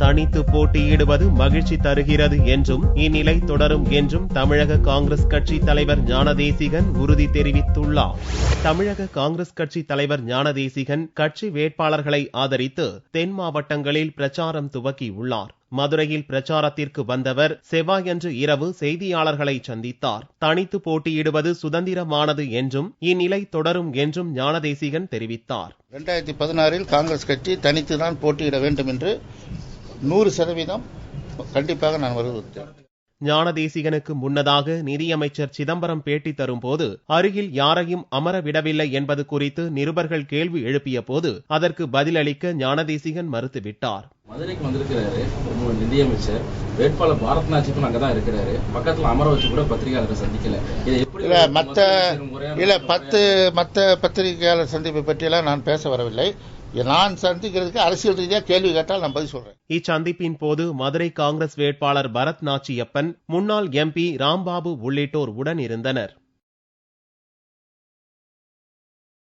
தனித்து போட்டியிடுவது மகிழ்ச்சி தருகிறது என்றும் இந்நிலை தொடரும் என்றும் தமிழக காங்கிரஸ் கட்சி தலைவர் ஞானதேசிகன் உறுதி தெரிவித்துள்ளார். தமிழக காங்கிரஸ் கட்சி தலைவர் ஞானதேசிகன் கட்சி வேட்பாளர்களை ஆதரித்து தென் மாவட்டங்களில் பிரச்சாரம் துவக்கியுள்ளார். மதுரையில் பிரச்சாரத்திற்கு வந்தவர் செவ்வாயன்று இரவு செய்தியாளர்களை சந்தித்தார். தனித்து போட்டியிடுவது சுதந்திரமானது என்றும் இந்நிலை தொடரும் என்றும் ஞானதேசிகன் தெரிவித்தார். 2016 காங்கிரஸ் கட்சி தனித்துதான் போட்டியிட வேண்டும் என்று 100% கண்டிப்பாக நான் வலியுறுத்தேன். ஞானதேசிகனுக்கு முன்னதாக நிதியமைச்சர் சிதம்பரம் பேட்டி தரும்போது அருகில் யாரையும் அமர விடவில்லை என்பது குறித்து நிருபர்கள் கேள்வி எழுப்பிய போது அதற்கு பதிலளிக்க ஞானதேசிகன் மறுத்துவிட்டார். மதுரைக்கு வந்திருக்கிறாரு நிதியமைச்சர் வேட்பாளர் பாரத் நாச்சிக்கும் அங்கதான் இருக்கிறாரு. பக்கத்துல அமர வச்சு கூட பத்திரிகையாளரை சந்திக்கல. மற்ற பத்திரிகையாளர் சந்திப்பை பற்றியெல்லாம் நான் பேச வரவில்லை. நான் சந்திக்கிறதுக்கு அரசியல் ரீதியா கேள்வி கேட்டால் நான் பதில் சொல்றேன். இச்சந்திப்பின் போது மதுரை காங்கிரஸ் வேட்பாளர் பரத் நாச்சியப்பன், முன்னாள் MP ராம்பாபு உள்ளிட்டோர் உடன் இருந்தனர்.